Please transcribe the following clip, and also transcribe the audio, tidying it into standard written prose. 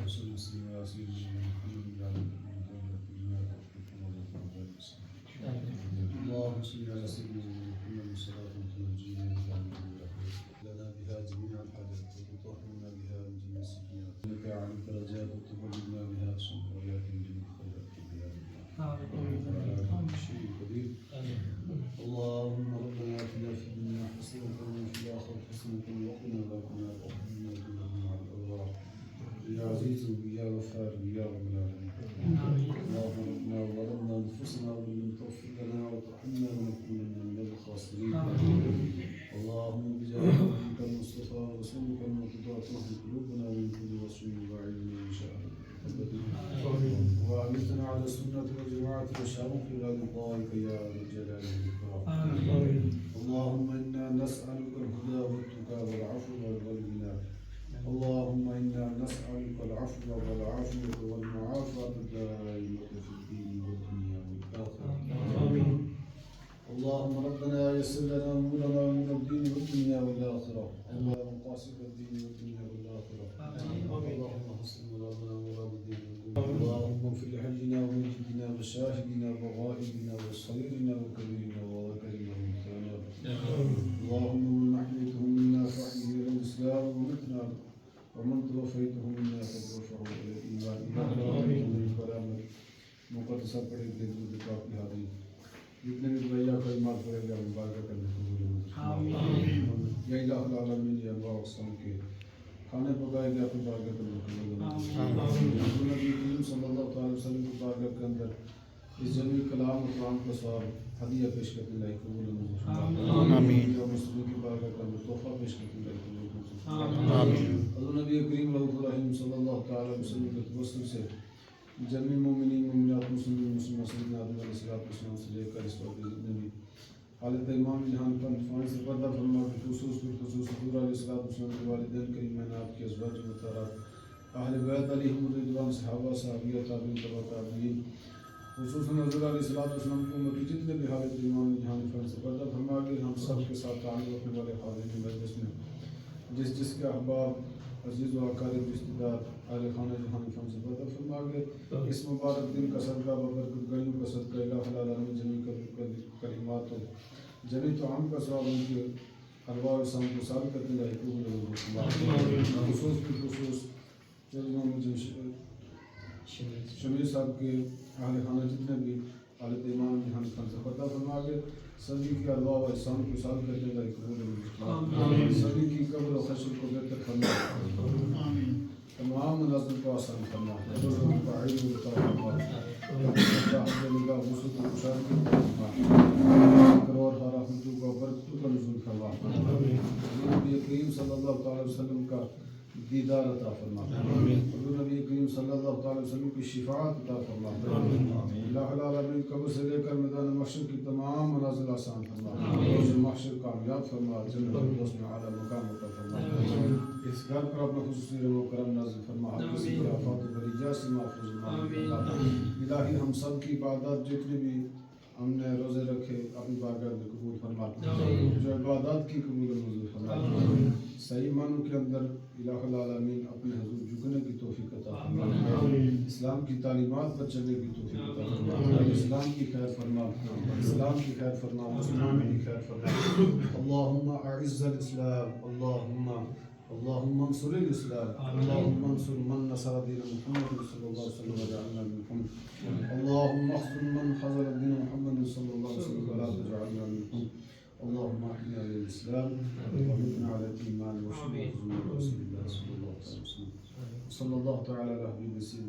وصل وسلم على سيدنا محمد وعلى اللهم صل على سيدنا محمد صلاة تنجينا بها من لنا بها جميع الحاجات وتطهرنا بها من جميع السيئات لك عن الدرجات وتبلغنا بها الصالحات من جميع الخيرات وعلى كل شيء قدير. اللهم ربنا اتنا في الدنيا حسنة وفي الآخرة حسنة وقنا عذاب النار وقنا مع الأبرار يا عزيز يا غفار يا رب العالمين. اللهم ربنا ظلمنا أنفسنا وإن لم تغفر لنا وترحمنا لنكونن من الخاسرين. اللهم بجاه نبيك المصطفى ورسولك المرتضى طهر قلوبنا من كل وصف وعلم إن شاء الله. وأمتنا على السنة والجماعة والشرف إلى لقائك يا ذا الجلال والإكرام. اللهم إنا نسألك الهدى والتقى والعفو والغنى. اللهم إنا نسألك العفو والعافية والمعافاة الدائمة في الدين والدنيا والآخرة. اللهم ربنا يسر لنا أمورنا من الدين والدنيا والآخرة. اللهم قاسم الدين والدنيا والآخرة. اللهم حسن مرادنا ومراد الدين والدنيا. اللهم اغفر لحجنا ومجدنا وشاهدنا وغائبنا وصغيرنا وكبيرنا وذكرنا وانثانا. اللهم من أحييته منا فأحيه إلى الإسلام ومتنا ومن توفيته منا فتوفه إلى الإيمان. برحمتك مقدسہ پڑھے گے ذکر کی حاضری جتنے بھی بھیا کوئی مال کرے گا مبارک کرنے کو آمین. یا الہ العالمین یا اللہ اقسام کے کھانے پکائے گا تو بارگاہ کرنے کو آمین. نبی کریم صلی اللہ علیہ وسلم کی بارگاہ کے اندر اس جمی کلام و قرآن کا سواب ہدیہ پیش کرنے لائق قبول آمین. یا مسلم کی بارگاہ کے اندر تحفہ پیش کرنے لائق قبول آمین. حضور نبی کریم رؤوف الرحیم صلی اللہ علیہ وسلم کے توسل سے جميع المؤمنين والمؤمنات مسلمين والمسلمات سيدنا آدم علیہ الصلوۃ والسلام سے لے کر اس وقت جتنے بھی حالت امام جہان پر فائز سے پردہ فرما کے خصوص حضور علیہ الصلوۃ والسلام کے والدین کریمین آپ کے ازواج مطہرات اہل بیت علیہم الرضوان صحابہ صحابیہ تابعین تبع تابعین خصوصاً حضور علیہ الصلوۃ والسلام کی امت کے جتنے بھی حالت امام جہان پر سے پردہ فرما کے ہم سب کے ساتھ تعلق رکھنے والے حاضرین مجلس میں جس کے احباب عزیز و اقارب رشتہ دار اہل خانہ جہان فن سے پردہ فرما کے اس مبارک دن کا صدقہ ببرکت گلیوں کا صدقہ الہ العالمین جمیع کلمات و جمیع طعام کا ثواب ان کے ارواح سام کو سال کرنے لائق قبول خصوص شمیر صاحب کے اہل خانہ جتنے بھی حالت امام جہان فن سے پردہ فرما کے سبھی کی ارواح و احسان کو سال کرنے لائق قبول سبھی کی قبر و خشر کو بہتر فرما تمام مناظر کو آسان کرنا کروڑ ہارا حضور کو برکتوں کا نزول فرما. نبی کریم صلی اللہ علیہ وسلم کا دیدار عطا فرما. حضور نبی کریم صلی اللہ علیہ وسلم کی شفاعت عطا فرما. الہ العالمین قبر سے لے کر میدان محشر کی تمام منازل آسان فرما. روز محشر کامیاب فرما. جنت الفردوس میں اعلیٰ مقام عطا فرما. اس گھر پر اپنا خصوصی رحم و کرم نازل فرما. ہر کسی کی آفات و بلیجا سے محفوظ فرما. الہی ہم سب کی عبادات جتنے بھی ہم نے روزے رکھے اپنی بارگاہ میں قبول فرما. جو عبادات کی قبول و منظور فرما. صحیح معنوں کے اندر الہ العالمین اپنے حضور جھکنے کی توفیق عطا فرما. اسلام کی تعلیمات پر چلنے کی توفیق عطا فرما. اسلام کی خیر فرما. اسلام کی خیر فرما. مسلمانوں کی خیر فرما. اللہم اعز الاسلام. اللهم انصر الاسلام. اللهم انصر من نصر دين محمد صلى الله عليه وسلم وجعلنا منهم. اللهم اخذل من خذل دين محمد صلى الله عليه وسلم ولا تجعلنا منهم. اللهم احينا على الاسلام ومتنا على الايمان وشكر رسول الله صلى الله عليه وسلم. صلى الله تعالى على حبيب سيدنا